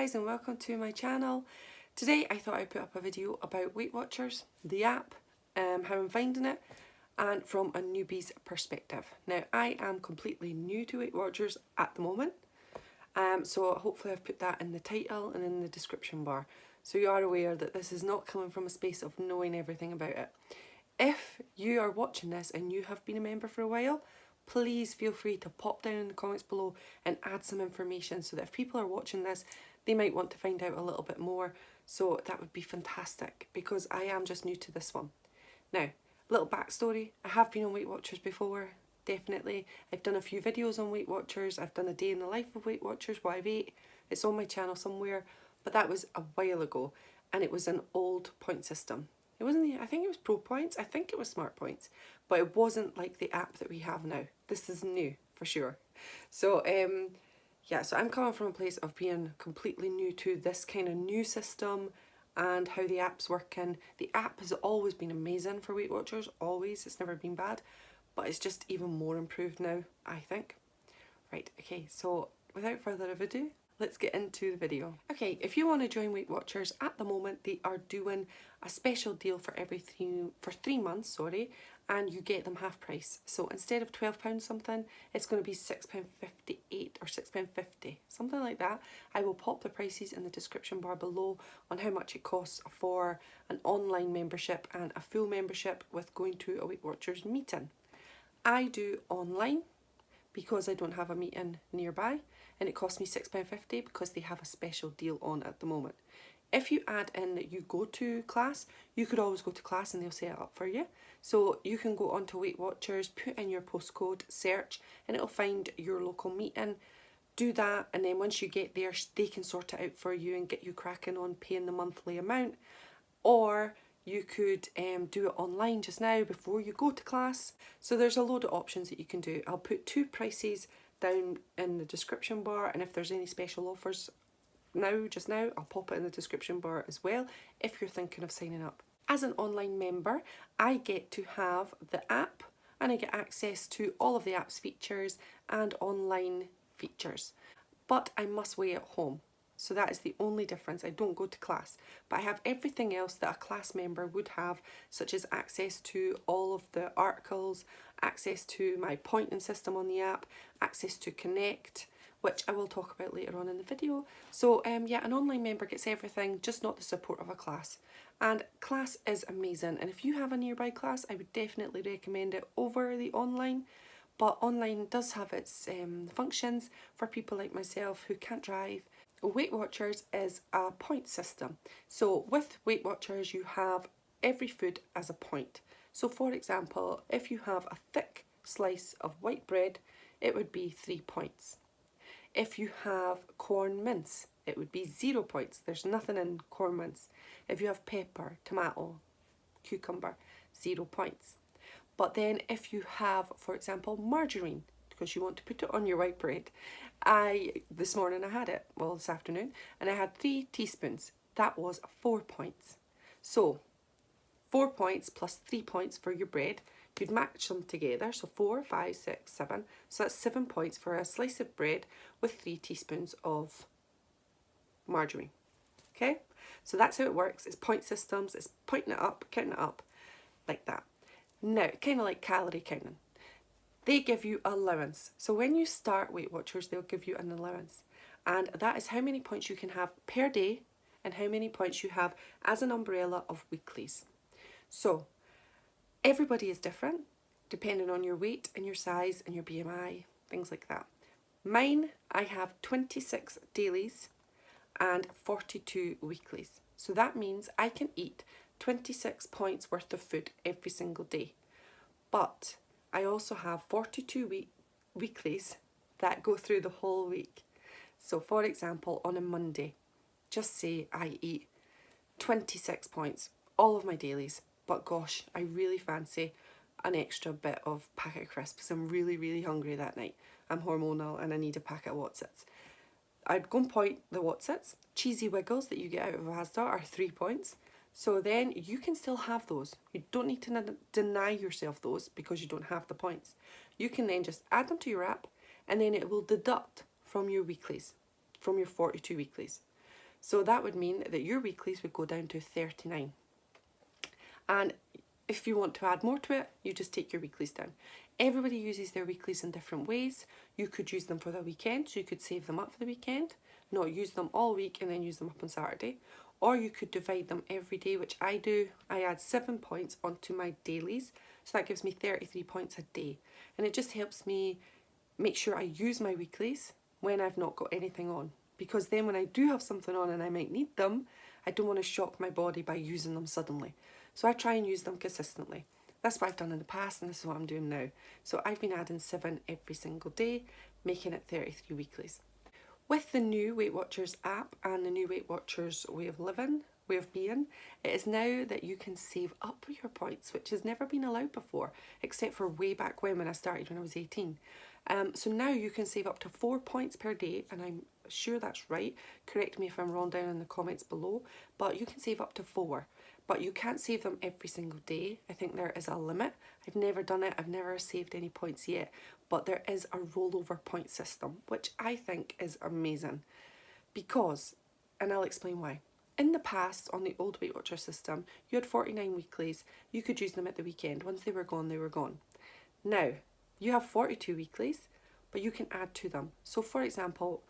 guys and welcome to my channel. Today I thought I'd put up a video about WeightWatchers, the app, how I'm finding it, and from a newbie's perspective. Now I am completely new to WeightWatchers at the moment, so hopefully I've put that in the title and in the description bar so you are aware that this is not coming from a space of knowing everything about it. If you are watching this and you have been a member for a while, please feel free to pop down in the comments below and add some information so that if people are watching this, they might want to find out a little bit more. So that would be fantastic because I am just new to this one. Now, little backstory, I have been on WeightWatchers before, definitely. I've done a few videos on WeightWatchers, I've done a day in the life of WeightWatchers, what I've ate. It's on my channel somewhere, but that was a while ago and it was an old point system. It wasn't, I think it was Pro Points, I think it was Smart Points, but it wasn't like the app that we have now. This is new, for sure. So, yeah, so I'm coming from a place of being completely new to this kind of new system and how the app's working. The app has always been amazing for WeightWatchers, always, it's never been bad, but it's just even more improved now, I think. Right, okay, so without further ado, let's get into the video. Okay, if you want to join WeightWatchers, at the moment they are doing a special deal for three months, sorry, and you get them half price. So instead of £12 something, it's going to be £6.58 or £6.50, something like that. I will pop the prices in the description bar below on how much it costs for an online membership and a full membership with going to a WeightWatchers meeting. I do online because I don't have a meeting nearby, and it costs me £6.50 because they have a special deal on at the moment. If you add in that you go to class, you could always go to class and they'll set it up for you. So you can go onto WeightWatchers, put in your postcode, search, and it'll find your local meeting. Do that, and then once you get there, they can sort it out for you and get you cracking on paying the monthly amount. Or you could do it online just now before you go to class. So there's a load of options that you can do. I'll put two prices down in the description bar, and if there's any special offers just now, I'll pop it in the description bar as well if you're thinking of signing up. As an online member, I get to have the app and I get access to all of the app's features and online features, but I must weigh at home. So that is the only difference. I don't go to class, but I have everything else that a class member would have, such as access to all of the articles, access to my pointing system on the app, access to Connect, which I will talk about later on in the video. So yeah, an online member gets everything, just not the support of a class. And class is amazing, and if you have a nearby class, I would definitely recommend it over the online. But online does have its functions for people like myself who can't drive. WeightWatchers is a point system. So with WeightWatchers, you have every food as a point. So for example, if you have a thick slice of white bread, it would be 3 points. If you have corn mince, it would be 0 points. There's nothing in corn mince. If you have pepper, tomato, cucumber, 0 points. But then if you have, for example, margarine, because you want to put it on your white bread, this morning I had it, well this afternoon, and I had 3 teaspoons. That was 4 points. So 4 points plus 3 points for your bread. You'd match them together, so 4, 5, 6, 7. So that's 7 points for a slice of bread with 3 teaspoons of margarine. Okay, so that's how it works. It's point systems, it's pointing it up, counting it up, like that. Now, kind of like calorie counting. They give you allowance. So when you start WeightWatchers, they'll give you an allowance. And that is how many points you can have per day and how many points you have as an umbrella of weeklies. So everybody is different depending on your weight and your size and your BMI, things like that. Mine, I have 26 dailies and 42 weeklies. So that means I can eat 26 points worth of food every single day. But I also have 42 weeklies that go through the whole week. So for example, on a Monday, just say I eat 26 points, all of my dailies, but gosh, I really fancy an extra bit of packet of crisps because I'm really, really hungry that night. I'm hormonal and I need a packet of Wotsits. I'd go and point the Wotsits. Cheesy Wiggles that you get out of Asda are 3 points. So then you can still have those. You don't need to deny yourself those because you don't have the points. You can then just add them to your app and then it will deduct from your weeklies, from your 42 weeklies. So that would mean that your weeklies would go down to 39. And if you want to add more to it, you just take your weeklies down. Everybody uses their weeklies in different ways. You could use them for the weekend, so you could save them up for the weekend, not use them all week and then use them up on Saturday. Or you could divide them every day, which I do. I add 7 points onto my dailies, so that gives me 33 points a day. And it just helps me make sure I use my weeklies when I've not got anything on. Because then when I do have something on and I might need them, I don't want to shock my body by using them suddenly. So I try and use them consistently. That's what I've done in the past, and this is what I'm doing now. So I've been adding 7 every single day, making it 33 weeklies. With the new WeightWatchers app and the new WeightWatchers way of being, it is now that you can save up your points, which has never been allowed before, except for way back when I started when I was 18. So now you can save up to 4 points per day, and I'm sure that's right. Correct me if I'm wrong down in the comments below, but you can save up to 4. But you can't save them every single day. I think there is a limit. I've never done it. I've never saved any points yet. But there is a rollover point system, which I think is amazing. Because, and I'll explain why. In the past, on the old Weight Watcher system, you had 49 weeklies. You could use them at the weekend. Once they were gone, they were gone. Now, you have 42 weeklies, but you can add to them. So for example,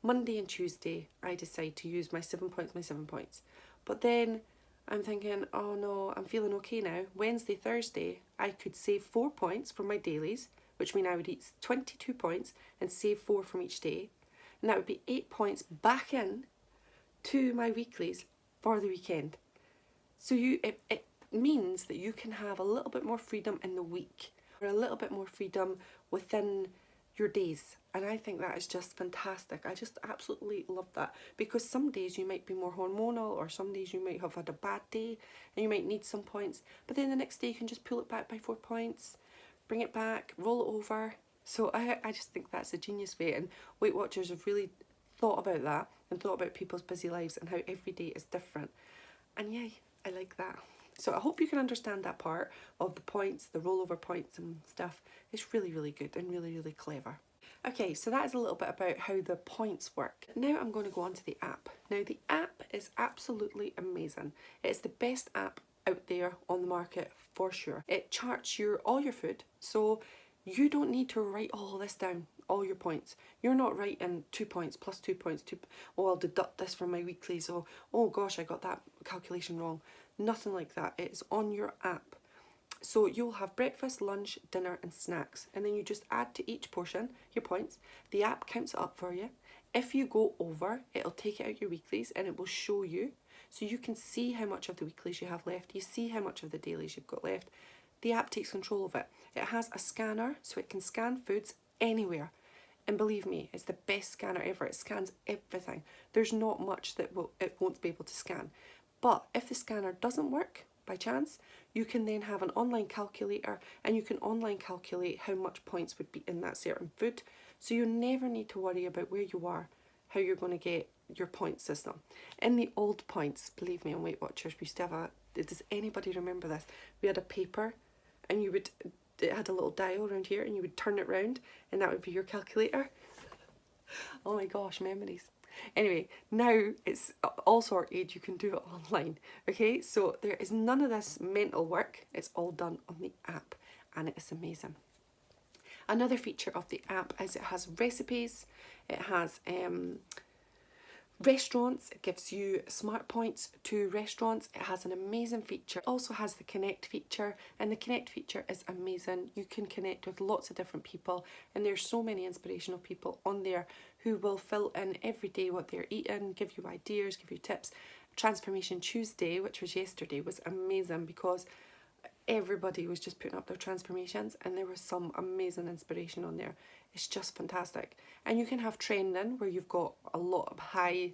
Monday and Tuesday, I decide to use my 7 points. But then I'm thinking, oh no, I'm feeling okay now. Wednesday, Thursday, I could save 4 points from my dailies, which means I would eat 22 points and save 4 from each day. And that would be 8 points back in to my weeklies for the weekend. So it means that you can have a little bit more freedom in the week, or a little bit more freedom within your days. And I think that is just fantastic. I just absolutely love that, because some days you might be more hormonal, or some days you might have had a bad day and you might need some points, but then the next day you can just pull it back by 4 points, bring it back, roll it over. So I just think that's a genius way, and Weight Watchers have really thought about that and thought about people's busy lives and how every day is different. And yeah, I like that. So I hope you can understand that part of the points, the rollover points and stuff. It's really, really good and really, really clever. Okay, so that is a little bit about how the points work. Now I'm going to go on to the app. Now the app is absolutely amazing. It's the best app out there on the market for sure. It charts all your food, so you don't need to write all this down, all your points. You're not writing 2 points plus 2 points, oh I'll deduct this from my weekly, so oh gosh I got that calculation wrong. Nothing like that. It's on your app. So you'll have breakfast, lunch, dinner and snacks, and then you just add to each portion your points. The app counts it up for you. If you go over, it'll take it out your weeklies and it will show you, so you can see how much of the weeklies you have left. You see how much of the dailies you've got left. The app takes control of it. It has a scanner, so it can scan foods anywhere. And believe me, it's the best scanner ever. It scans everything. There's not much that it won't be able to scan. But if the scanner doesn't work, by chance, you can then have an online calculator, and you can online calculate how much points would be in that certain food. So you never need to worry about where you are, how you're going to get your point system. In the old points, believe me, on Weight Watchers, we used to have does anybody remember this? We had a paper, and it had a little dial around here, and you would turn it round, and that would be your calculator. Oh my gosh, memories. Anyway, now it's all sorted, you can do it online. Okay, so there is none of this mental work, it's all done on the app, and it is amazing. Another feature of the app is it has recipes, it has restaurants, it gives you smart points to restaurants. It has an amazing feature. It also has the connect feature, and the connect feature is amazing. You can connect with lots of different people, and there's so many inspirational people on there who will fill in every day what they're eating, give you ideas, give you tips. Transformation Tuesday, which was yesterday, was amazing because everybody was just putting up their transformations, and there was some amazing inspiration on there. It's just fantastic. And you can have trending, where you've got a lot of high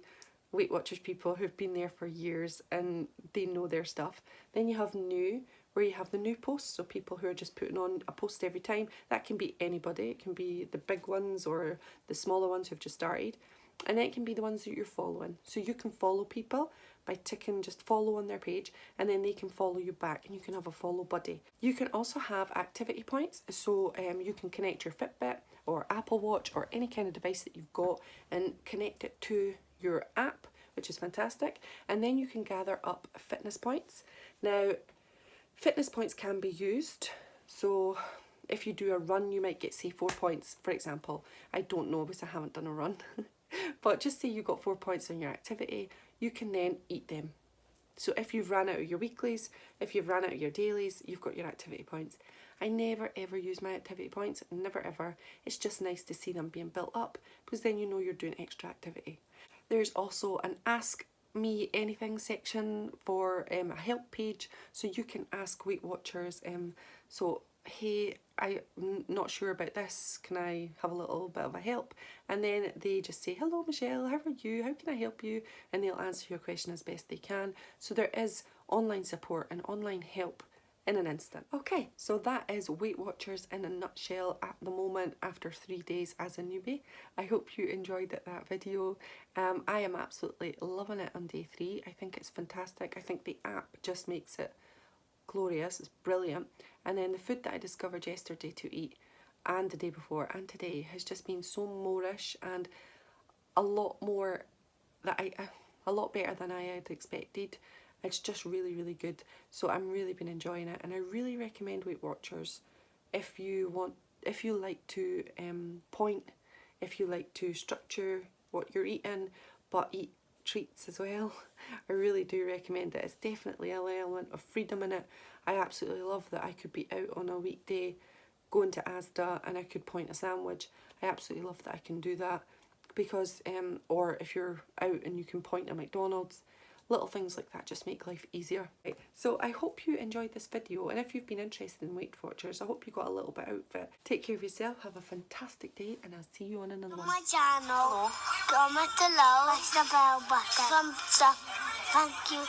Weight Watchers people who've been there for years and they know their stuff. Then you have new, where you have the new posts, so people who are just putting on a post every time. That can be anybody. It can be the big ones or the smaller ones who've just started. And then it can be the ones that you're following. So you can follow people by ticking just follow on their page, and then they can follow you back, and you can have a follow buddy. You can also have activity points, so you can connect your Fitbit or Apple Watch or any kind of device that you've got and connect it to your app, which is fantastic. And then you can gather up fitness points. Now, fitness points can be used. So if you do a run, you might get, say, 4 points, for example. I don't know because I haven't done a run. But just say you got 4 points on your activity, you can then eat them. So if you've ran out of your weeklies, if you've ran out of your dailies, you've got your activity points. I never ever use my activity points, never ever. It's just nice to see them being built up because then you know you're doing extra activity. There's also an Ask Me Anything section for a help page, so you can ask WeightWatchers, so hey, I'm not sure about this, can I have a little bit of a help? And then they just say, hello Michelle, how are you, how can I help you? And they'll answer your question as best they can. So there is online support and online help in an instant. Okay, so that is WeightWatchers in a nutshell at the moment after 3 days as a newbie. I hope you enjoyed that video. I am absolutely loving it on day 3. I think it's fantastic. I think the app just makes it glorious, it's brilliant. And then the food that I discovered yesterday to eat and the day before and today has just been so moreish and a lot more a lot better than I had expected. It's just really, really good. So I'm really been enjoying it, and I really recommend WeightWatchers if you like to point, if you like to structure what you're eating, but eat treats as well. I really do recommend it. It's definitely an element of freedom in it. I absolutely love that I could be out on a weekday going to Asda and I could point a sandwich. I absolutely love that I can do that because or if you're out and you can point a McDonald's, little things like that just make life easier. Right, so I hope you enjoyed this video, and if you've been interested in Weight Watchers, I hope you got a little bit out of it. Take care of yourself, have a fantastic day, and I'll see you on another one. My channel, comment below, press the bell button, thumbs up, thank you.